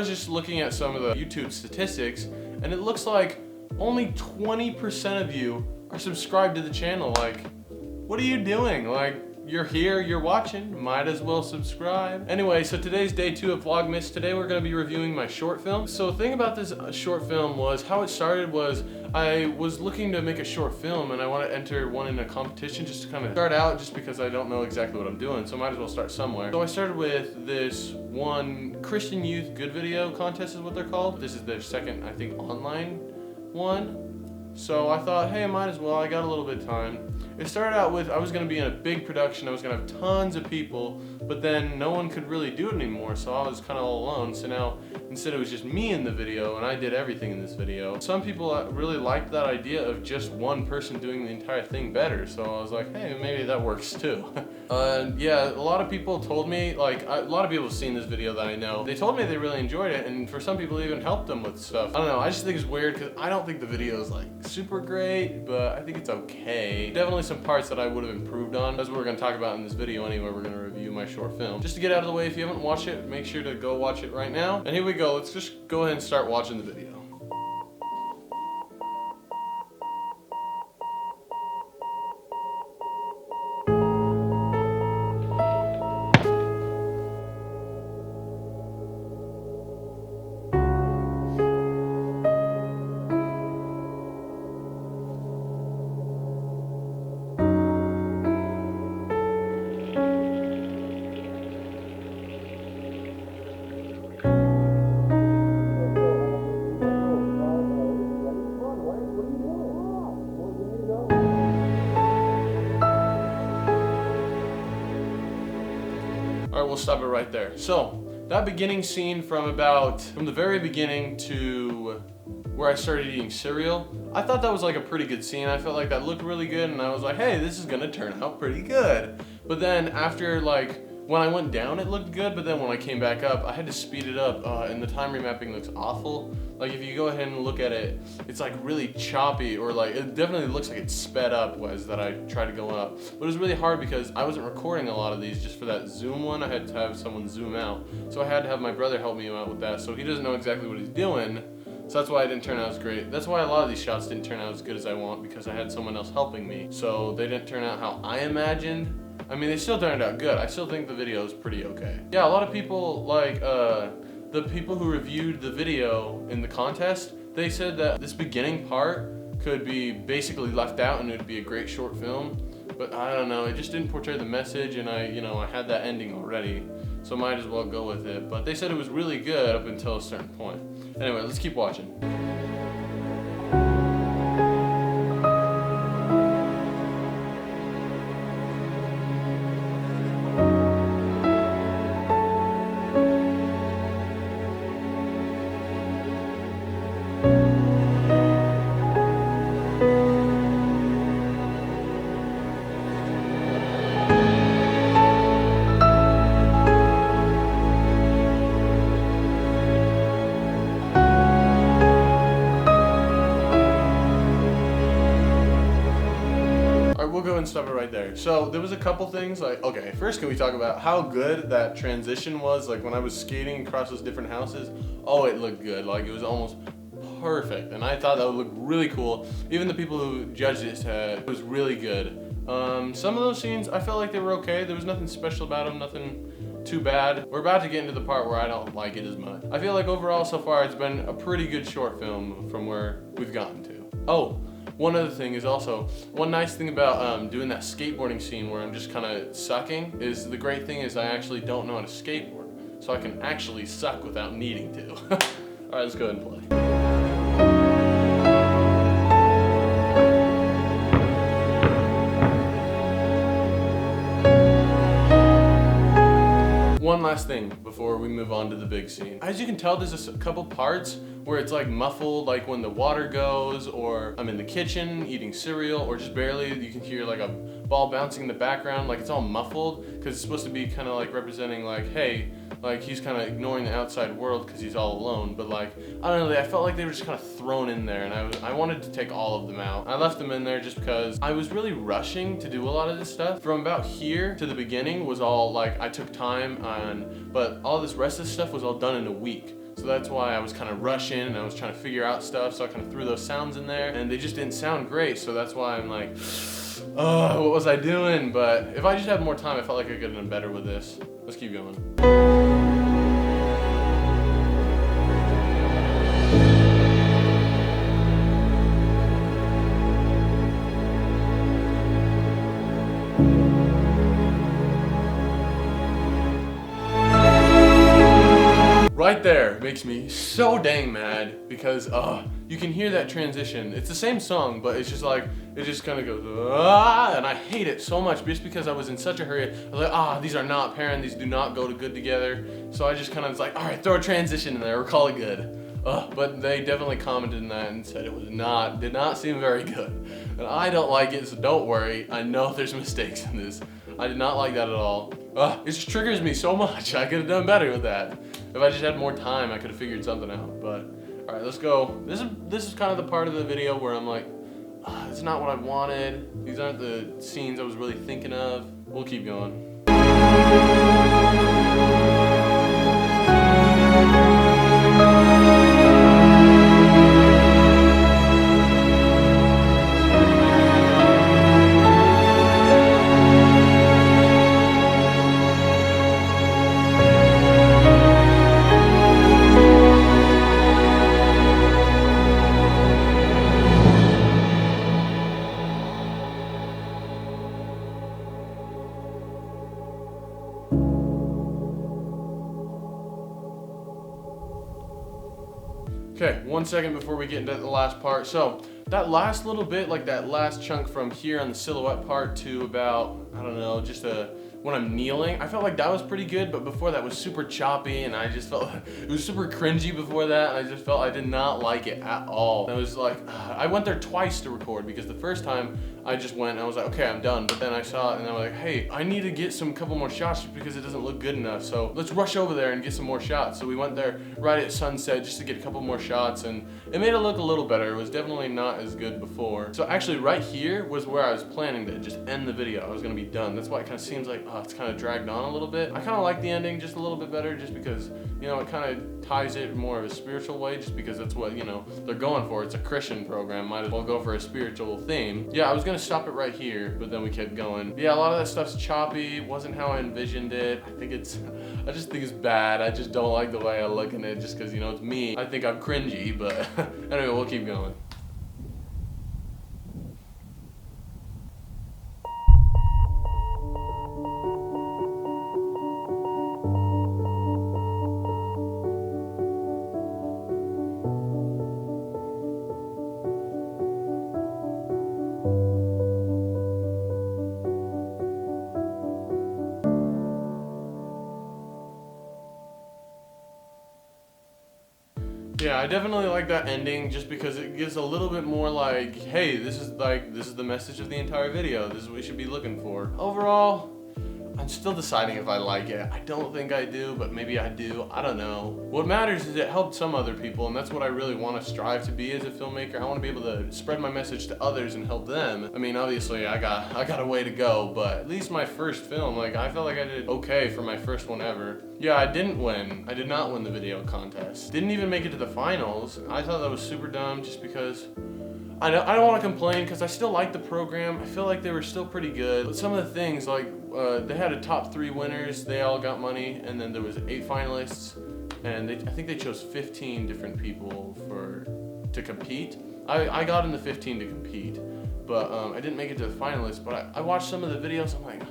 was just looking at some of the YouTube statistics, and it looks like only 20% of you are subscribed to the channel. Like, what are you doing? Like, you're here, you're watching, might as well subscribe. Anyway, so today's day 2 of Vlogmas. Today we're gonna be reviewing my short film. So the thing about this short film was, how it started was, I was looking to make a short film and I want to enter one in a competition just to kind of start out, just because I don't know exactly what I'm doing, so I might as well start somewhere. So I started with this one Christian Youth Good Video Contest is what they're called. This is their second, I think, online one. So I thought, hey, I might as well, I got a little bit of time. It started out with, I was gonna be in a big production, I was gonna have tons of people, but then no one could really do it anymore, so I was kind of all alone. So now, instead it was just me in the video, and I did everything in this video. Some people really liked that idea of just one person doing the entire thing better, so I was like, hey, maybe that works too. Yeah, a lot of people told me, like, a lot of people have seen this video that I know. They told me they really enjoyed it, and for some people even helped them with stuff. I don't know, I just think it's weird, because I don't think the video is like super great, but I think it's okay. Definitely some parts that I would have improved on. That's what we're gonna talk about in this video anyway. We're gonna review my short film. Just to get out of the way, if you haven't watched it, make sure to go watch it right now. And here we go, let's just go ahead and start watching the video. Alright, we'll stop it right there. So, that beginning scene from the very beginning to where I started eating cereal, I thought that was like a pretty good scene. I felt like that looked really good, and I was like, hey, this is gonna turn out pretty good. But then after, like, when I went down, it looked good, but then when I came back up, I had to speed it up, and the time remapping looks awful. Like, if you go ahead and look at it, it's like really choppy, or like, it definitely looks like it's sped up was that I tried to go up. But it was really hard because I wasn't recording a lot of these. Just for that zoom one, I had to have someone zoom out. So I had to have my brother help me out with that, so he doesn't know exactly what he's doing. So that's why it didn't turn out as great. That's why a lot of these shots didn't turn out as good as I want, because I had someone else helping me. So they didn't turn out how I imagined. I mean, they still turned out good. I still think the video is pretty okay. Yeah, a lot of people, like, the people who reviewed the video in the contest, they said that this beginning part could be basically left out and it would be a great short film. But I don't know, it just didn't portray the message, and I had that ending already, so might as well go with it. But they said it was really good up until a certain point. Anyway, let's keep watching. We'll go and stop it right there. So there was a couple things, like, okay, first can we talk about how good that transition was? Like, when I was skating across those different houses, oh, it looked good. Like, it was almost perfect, and I thought that would look really cool. Even the people who judged it said it was really good. Some of those scenes, I felt like they were okay. There was nothing special about them, nothing too bad. We're about to get into the part where I don't like it as much. I feel like overall so far it's been a pretty good short film from where we've gotten to. Oh, one other thing is also, one nice thing about doing that skateboarding scene where I'm just kind of sucking is, the great thing is I actually don't know how to skateboard. So I can actually suck without needing to. Alright, let's go ahead and play. One last thing before we move on to the big scene. As you can tell, there's a couple parts where it's like muffled, like when the water goes, or I'm in the kitchen eating cereal, or just barely you can hear like a ball bouncing in the background. Like, it's all muffled because it's supposed to be kind of like representing, like, hey, like he's kind of ignoring the outside world because he's all alone. But like, I don't know, I felt like they were just kind of thrown in there, and I wanted to take all of them out. I left them in there just because I was really rushing to do a lot of this stuff. From about here to the beginning was all like, I took time on, but all this rest of the stuff was all done in a week. So that's why I was kind of rushing and I was trying to figure out stuff, so I kind of threw those sounds in there and they just didn't sound great, so that's why I'm like, oh, what was I doing? But if I just had more time, I felt like I could have done better with this. Let's keep going. Right there makes me so dang mad because you can hear that transition. It's the same song, but it's just like, it just kind of goes, and I hate it so much just because I was in such a hurry. I was like, these are not pairing, these do not go good together. So I just kind of was like, all right, throw a transition in there, we'll call it good. But they definitely commented on that and said it was did not seem very good. And I don't like it, so don't worry. I know there's mistakes in this. I did not like that at all. It just triggers me so much. I could have done better with that. If I just had more time, I could have figured something out. But all right, let's go. This is kind of the part of the video where I'm like, it's not what I wanted. These aren't the scenes I was really thinking of. We'll keep going. Okay, 1 second before we get into the last part. So that last little bit, like that last chunk from here on the silhouette part to about, I don't know, just when I'm kneeling, I felt like that was pretty good, but before that was super choppy and I just felt, it was super cringy before that, and I just felt I did not like it at all. And it was like, I went there twice to record because the first time I just went and I was like, okay, I'm done. But then I saw it and I was like, hey, I need to get couple more shots because it doesn't look good enough. So let's rush over there and get some more shots. So we went there right at sunset just to get a couple more shots, and it made it look a little better. It was definitely not as good before. So actually right here was where I was planning to just end the video. I was gonna be done. That's why it kind of seems like, it's kind of dragged on a little bit. I kind of like the ending just a little bit better just because, you know, it kind of ties it more of a spiritual way just because that's what, you know, they're going for. It's a Christian program. Might as well go for a spiritual theme. Yeah, I was gonna stop it right here, but then we kept going. Yeah, a lot of that stuff's choppy. Wasn't how I envisioned it. I just think it's bad. I just don't like the way I look in it just because, you know, it's me. I think I'm cringy, but anyway, we'll keep going. Yeah, I definitely like that ending just because it gives a little bit more like, hey, this is the message of the entire video. This is what we should be looking for. Overall, I'm still deciding if I like it. I don't think I do, but maybe I do. I don't know. What matters is it helped some other people, and that's what I really want to strive to be as a filmmaker. I want to be able to spread my message to others and help them. I mean, obviously, I got a way to go, but at least my first film, like, I felt like I did okay for my first one ever. Yeah, I didn't win. I did not win the video contest. Didn't even make it to the finals. I thought that was super dumb just because I don't want to complain because I still like the program. I feel like they were still pretty good. But some of the things, like, they had a top 3 winners. They all got money, and then there was 8 finalists, and I think they chose 15 different people to compete. I got in the 15 to compete, but I didn't make it to the finalists. But I watched some of the videos. I'm like,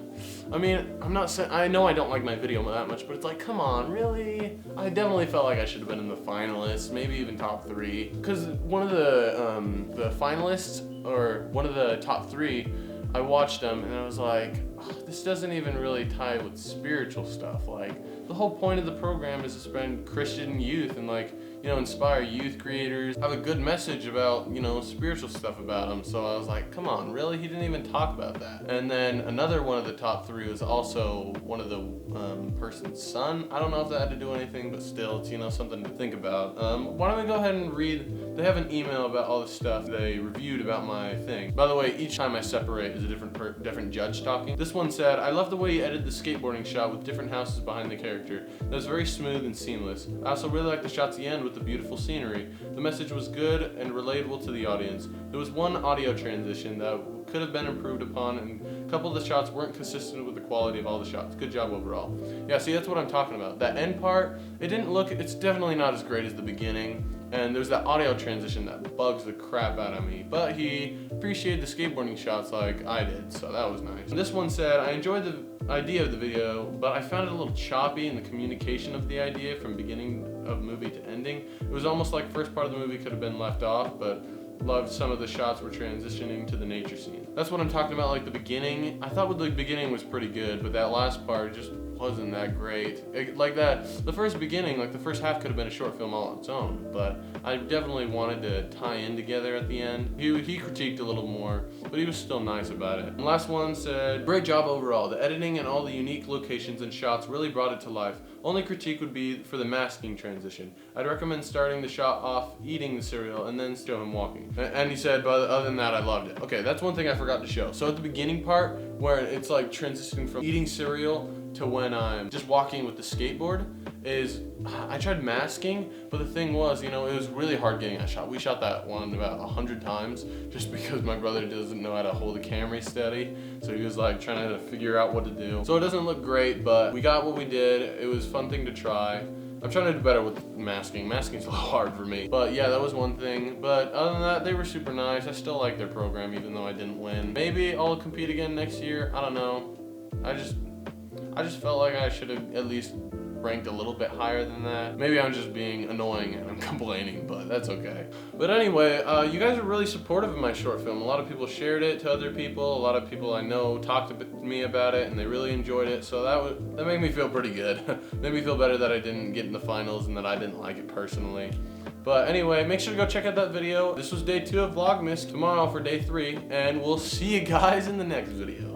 I mean, I'm not saying, I know I don't like my video that much, but it's like, come on, really? I definitely felt like I should have been in the finalists, maybe even top 3. Because one of the finalists, or one of the top 3, I watched them and I was like, this doesn't even really tie with spiritual stuff. Like, the whole point of the program is to spread Christian youth and, like, inspire youth creators, have a good message about, spiritual stuff about him. So I was like, come on, really? He didn't even talk about that. And then another one of the top 3 was also one of the person's son. I don't know if that had to do anything, but still, it's, something to think about. Why don't we go ahead and read, they have an email about all the stuff they reviewed about my thing. By the way, each time I separate is a different judge talking. This one said, I love the way you edited the skateboarding shot with different houses behind the character. That was very smooth and seamless. I also really like the shots at the end with the beautiful scenery. The message was good and relatable to the audience. There was one audio transition that could have been improved upon, and a couple of the shots weren't consistent with the quality of all the shots. Good job overall. Yeah, see, that's what I'm talking about. That end part, it's definitely not as great as the beginning, and there's that audio transition that bugs the crap out of me, but he appreciated the skateboarding shots like I did, so that was nice. And this one said, I enjoyed the idea of the video, but I found it a little choppy in the communication of the idea from beginning of movie to ending. It was almost like first part of the movie could have been left off, but loved some of the shots were transitioning to the nature scene. That's what I'm talking about, like the beginning. I thought the beginning was pretty good, but that last part just wasn't that great. The first beginning, like the first half could have been a short film all on its own, but I definitely wanted to tie in together at the end. He critiqued a little more, but he was still nice about it. And the last one said, great job overall. The editing and all the unique locations and shots really brought it to life. Only critique would be for the masking transition. I'd recommend starting the shot off eating the cereal and then show him walking. And he said, but other than that, I loved it. Okay, that's one thing I forgot to show. So at the beginning part, where it's like transitioning from eating cereal to when I'm just walking with the skateboard, I tried masking, but the thing was, it was really hard getting that shot. We shot that one about 100 times just because my brother doesn't know how to hold a camera steady. So he was like trying to figure out what to do. So it doesn't look great, but we got what we did. It was a fun thing to try. I'm trying to do better with masking. Masking's a little hard for me. But yeah, that was one thing. But other than that, they were super nice. I still like their program even though I didn't win. Maybe I'll compete again next year. I don't know. I just felt like I should have at least ranked a little bit higher than that. Maybe I'm just being annoying and I'm complaining, but that's okay. But anyway, you guys are really supportive of my short film. A lot of people shared it to other people. A lot of people I know talked to me about it and they really enjoyed it. So that made me feel pretty good. Made me feel better that I didn't get in the finals and that I didn't like it personally. But anyway, make sure to go check out that video. This was day 2 of Vlogmas. Tomorrow for day 3, and we'll see you guys in the next video.